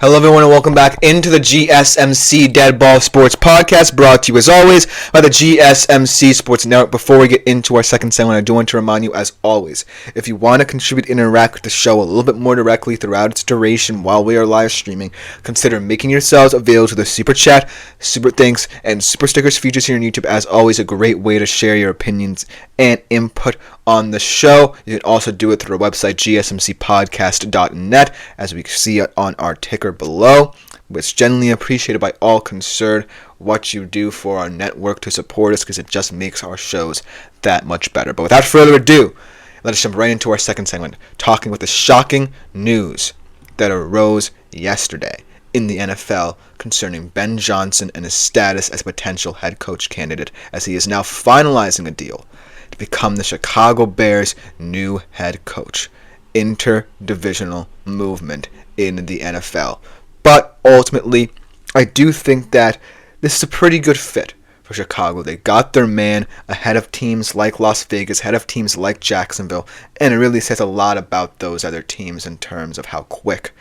Hello, everyone, and welcome back into the GSMC Dead Ball Sports Podcast, brought to you, as always, by the GSMC Sports Network. Before we get into our second segment, I do want to remind you, as always, if you want to contribute and interact with the show a little bit more directly throughout its duration while we are live streaming, consider making yourselves available to the Super Chat, Super Thanks, and Super Stickers features here on YouTube. As always, a great way to share your opinions and input on the show. You can also do it through our website, gsmcpodcast.net, as we see it on our ticker below. It's genuinely appreciated by all concerned what you do for our network to support us, because it just makes our shows that much better. But without further ado, let us jump right into our second segment, talking with the shocking news that arose yesterday in the NFL concerning Ben Johnson and his status as a potential head coach candidate, as he is now finalizing a deal to become the Chicago Bears' new head coach. Interdivisional movement in the NFL. But ultimately, I do think that this is a pretty good fit for Chicago. They got their man ahead of teams like Las Vegas, ahead of teams like Jacksonville, and it really says a lot about those other teams in terms of how quick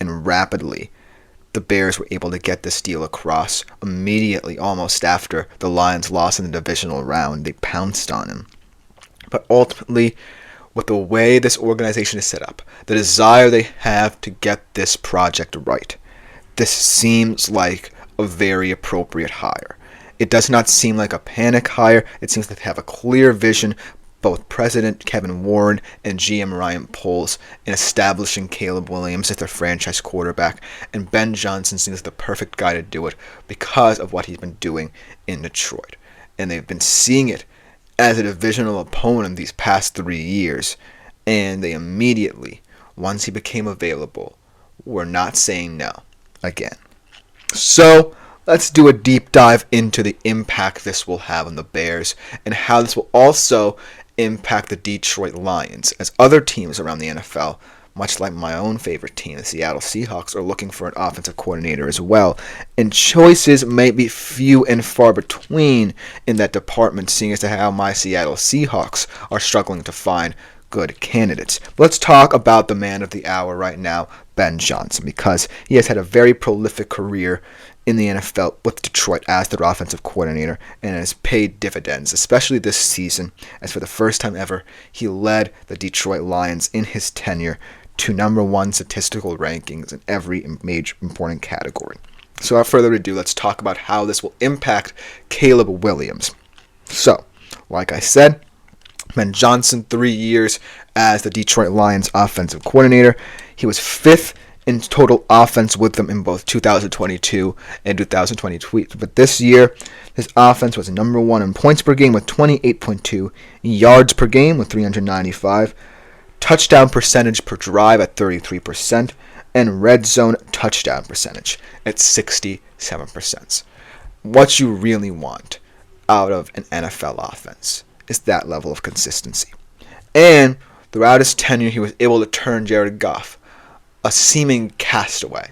and rapidly the Bears were able to get this deal across. Immediately, almost after the Lions lost in the divisional round, they pounced on him. But ultimately, with the way this organization is set up, the desire they have to get this project right, this seems like a very appropriate hire. It does not seem like a panic hire. It seems like they have a clear vision, both President Kevin Warren and GM Ryan Poles, in establishing Caleb Williams as their franchise quarterback, and Ben Johnson seems the perfect guy to do it because of what he's been doing in Detroit. And they've been seeing it as a divisional opponent these past 3 years, and they immediately, once he became available, were not saying no again. So let's do a deep dive into the impact this will have on the Bears and how this will also impact the Detroit Lions, as other teams around the NFL, much like my own favorite team, the Seattle Seahawks, are looking for an offensive coordinator as well. And choices may be few and far between in that department, seeing as to how my Seattle Seahawks are struggling to find good candidates. Let's talk about the man of the hour right now, Ben Johnson, because he has had a very prolific career in the NFL with Detroit as their offensive coordinator, and has paid dividends, especially this season, as for the first time ever, he led the Detroit Lions in his tenure to number one statistical rankings in every major important category. So without further ado, let's talk about how this will impact Caleb Williams. So, like I said, Ben Johnson, 3 years as the Detroit Lions offensive coordinator. He was fifth in total offense with them in both 2022 and 2023. But this year, his offense was number one in points per game with 28.2, yards per game with 395, touchdown percentage per drive at 33%, and red zone touchdown percentage at 67%. What you really want out of an NFL offense is that level of consistency. And throughout his tenure, he was able to turn Jared Goff, a seeming castaway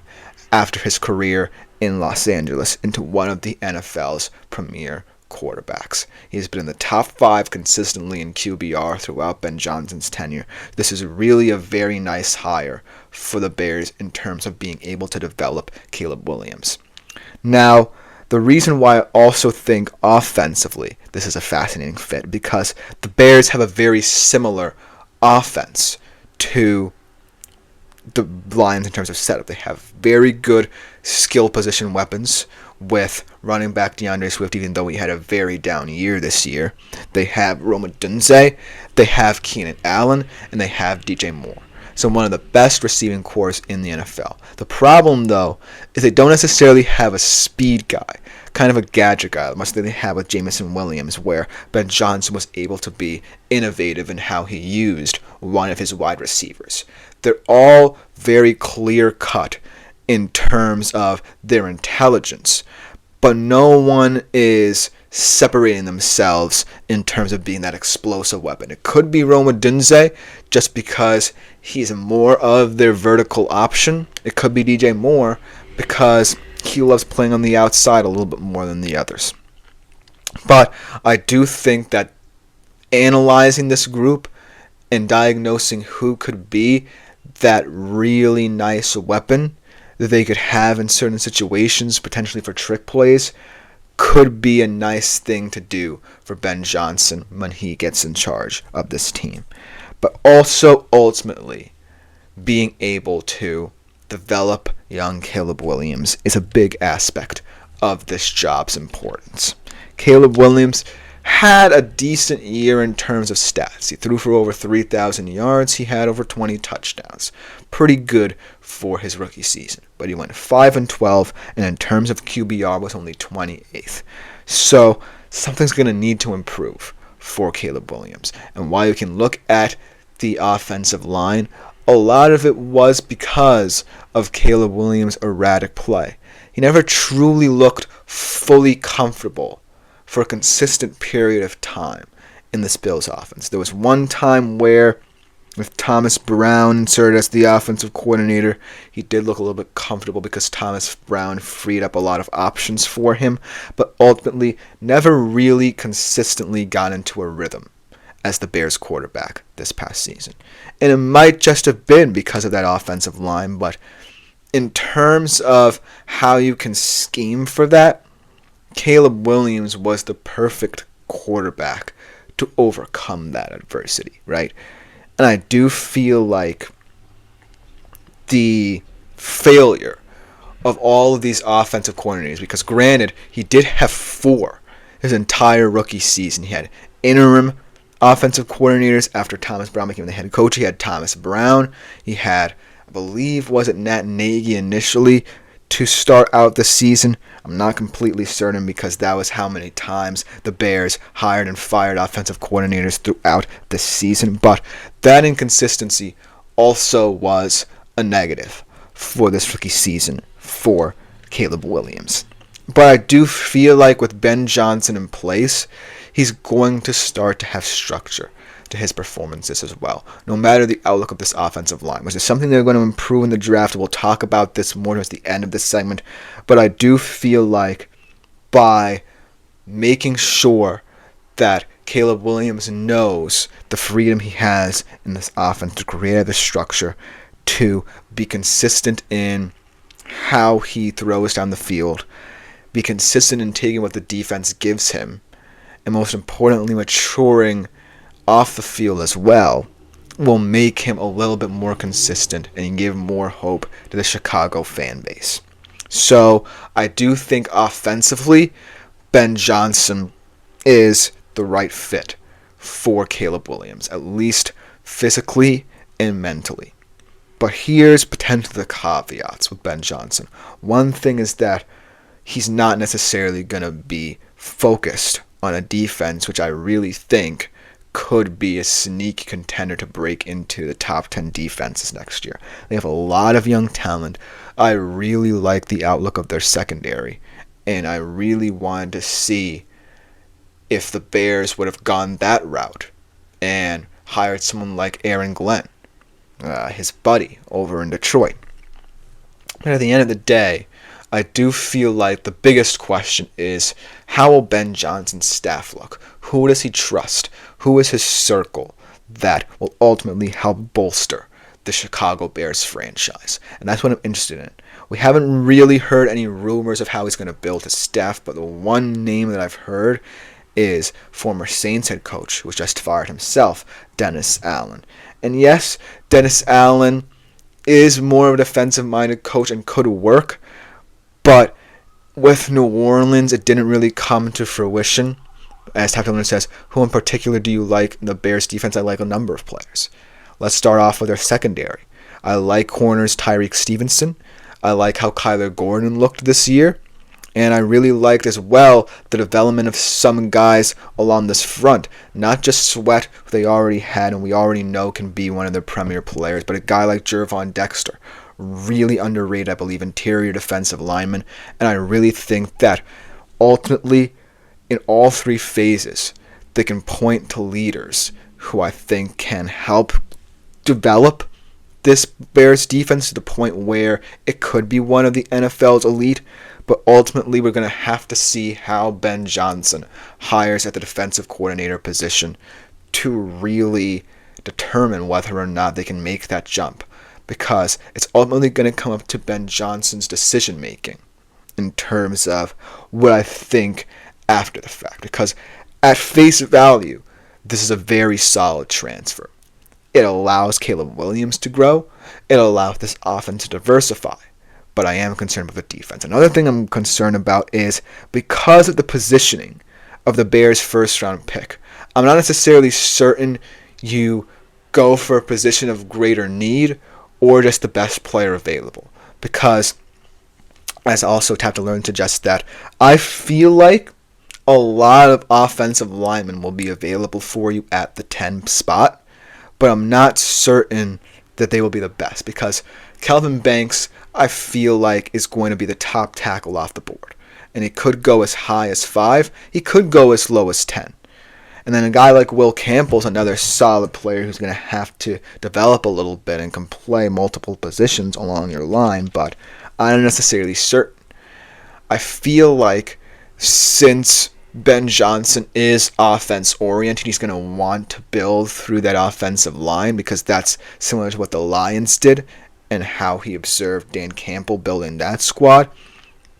after his career in Los Angeles, into one of the NFL's premier quarterbacks. He has been in the top 5 consistently in QBR throughout Ben Johnson's tenure. This is really a very nice hire for the Bears in terms of being able to develop Caleb Williams. Now, the reason why I also think offensively this is a fascinating fit, because the Bears have a very similar offense to the Lions in terms of setup. They have very good skill position weapons with running back DeAndre Swift, even though he had a very down year this year. They have Rome Odunze, they have Keenan Allen, and they have DJ Moore. So one of the best receiving corps in the NFL. The problem, though, is they don't necessarily have a speed guy, kind of a gadget guy, much like they have with Jameson Williams, where Ben Johnson was able to be innovative in how he used one of his wide receivers. They're all very clear-cut in terms of their intelligence, but no one is separating themselves in terms of being that explosive weapon. It could be Rome Odunze, just because he's more of their vertical option. It could be DJ Moore, because he loves playing on the outside a little bit more than the others. But I do think that analyzing this group and diagnosing who could be that really nice weapon that they could have in certain situations, potentially for trick plays, could be a nice thing to do for Ben Johnson when he gets in charge of this team. But also, ultimately, being able to develop young Caleb Williams is a big aspect of this job's importance. Caleb Williams had a decent year in terms of stats. He threw for over 3,000 yards. He had over 20 touchdowns. Pretty good for his rookie season. But he went 5-12, and in terms of QBR was only 28th. So something's going to need to improve for Caleb Williams. And while you can look at the offensive line, a lot of it was because of Caleb Williams' erratic play. He never truly looked fully comfortable for a consistent period of time in this Bills offense. There was one time where, with Thomas Brown inserted as the offensive coordinator, he did look a little bit comfortable because Thomas Brown freed up a lot of options for him, but ultimately never really consistently got into a rhythm as the Bears quarterback this past season. And it might just have been because of that offensive line, but in terms of how you can scheme for that, Caleb Williams was the perfect quarterback to overcome that adversity, right? And I do feel like the failure of all of these offensive coordinators, because granted, he did have 4 his entire rookie season. He had interim offensive coordinators after Thomas Brown became the head coach. He had Thomas Brown. He had, I believe, was it Nat Nagy initially to start out the season? I'm not completely certain because that was how many times the Bears hired and fired offensive coordinators throughout the season. But that inconsistency also was a negative for this rookie season for Caleb Williams. But I do feel like with Ben Johnson in place, he's going to start to have structure to his performances as well, no matter the outlook of this offensive line, which is something they're going to improve in the draft. We'll talk about this more towards the end of this segment, but I do feel like by making sure that Caleb Williams knows the freedom he has in this offense to create the structure, to be consistent in how he throws down the field, be consistent in taking what the defense gives him, and most importantly, maturing off the field as well, will make him a little bit more consistent and give more hope to the Chicago fan base. So I do think offensively, Ben Johnson is the right fit for Caleb Williams, at least physically and mentally. But here's potentially the caveats with Ben Johnson. One thing is that he's not necessarily going to be focused on a defense which I really think could be a sneaky contender to break into the top 10 defenses next year. They have a lot of young talent. I really like the outlook of their secondary, and I really wanted to see if the Bears would have gone that route and hired someone like Aaron Glenn, his buddy over in Detroit. But at the end of the day, I do feel like the biggest question is, how will Ben Johnson's staff look? Who does he trust? Who is his circle that will ultimately help bolster the Chicago Bears franchise? And that's what I'm interested in. We haven't really heard any rumors of how he's going to build his staff, but the one name that I've heard is former Saints head coach, who was just fired himself, Dennis Allen. And yes, Dennis Allen is more of a defensive-minded coach and could work, but with New Orleans, it didn't really come to fruition. As Ty Miller says, who in particular do you like in the Bears defense? I like a number of players. Let's start off with their secondary. I like corners Tyreek Stevenson. I like how Kyler Gordon looked this year. And I really liked as well the development of some guys along this front. Not just Sweat, who they already had and we already know can be one of their premier players, but a guy like Jervon Dexter. Really underrated, I believe, interior defensive lineman. And I really think that ultimately, in all 3 phases, they can point to leaders who I think can help develop this Bears defense to the point where it could be one of the NFL's elite. But ultimately, we're going to have to see how Ben Johnson hires at the defensive coordinator position to really determine whether or not they can make that jump because it's ultimately going to come up to Ben Johnson's decision making in terms of what I think after the fact. Because at face value, this is a very solid transfer. It allows Caleb Williams to grow. It allows this offense to diversify. But I am concerned with the defense. Another thing I'm concerned about is because of the positioning of the Bears' first-round pick, I'm not necessarily certain you go for a position of greater need or just the best player available. Because, as also Tap to Learn suggests, that I feel like a lot of offensive linemen will be available for you at the 10 spot, but I'm not certain that they will be the best, because Kelvin Banks, I feel like, is going to be the top tackle off the board. And he could go as high as 5. He could go as low as 10. And then a guy like Will Campbell's another solid player who's going to have to develop a little bit and can play multiple positions along your line, but I'm not necessarily certain. I feel like since Ben Johnson is offense-oriented, he's going to want to build through that offensive line, because that's similar to what the Lions did and how he observed Dan Campbell building that squad.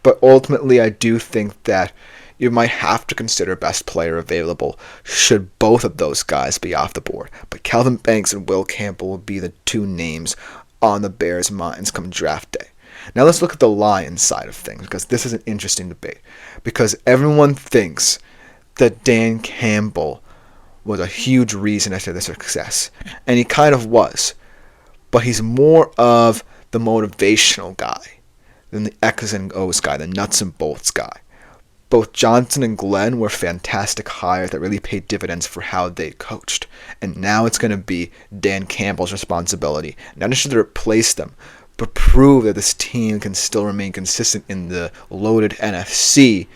But ultimately, I do think that you might have to consider best player available should both of those guys be off the board. But Kelvin Banks and Will Campbell will be the two names on the Bears' minds come draft day. Now let's look at the Lions side of things, because this is an interesting debate. Because everyone thinks that Dan Campbell was a huge reason as to the success. And he kind of was. But he's more of the motivational guy than the X's and O's guy, the nuts and bolts guy. Both Johnson and Glenn were fantastic hires that really paid dividends for how they coached. And now it's going to be Dan Campbell's responsibility, not just to replace them, but prove that this team can still remain consistent in the loaded NFC,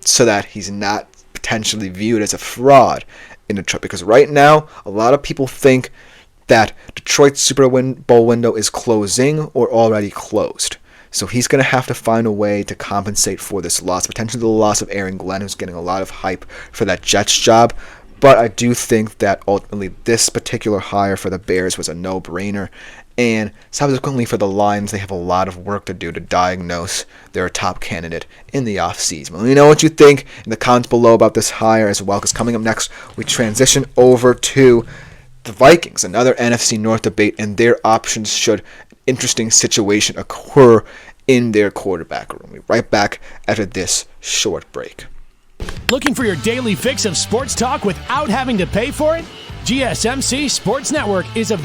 so that he's not potentially viewed as a fraud in Detroit. Because right now, a lot of people think that Detroit's Super Bowl window is closing or already closed. So he's going to have to find a way to compensate for this loss, potentially the loss of Aaron Glenn, who's getting a lot of hype for that Jets job. But I do think that ultimately this particular hire for the Bears was a no-brainer. And subsequently for the Lions, they have a lot of work to do to diagnose their top candidate in the offseason. Let me know what you think in the comments below about this hire as well, because coming up next, we transition over to the Vikings, another NFC North debate, and their options should an interesting situation occur in their quarterback room. We'll be right back after this short break. Looking for your daily fix of sports talk without having to pay for it? GSMC Sports Network is available.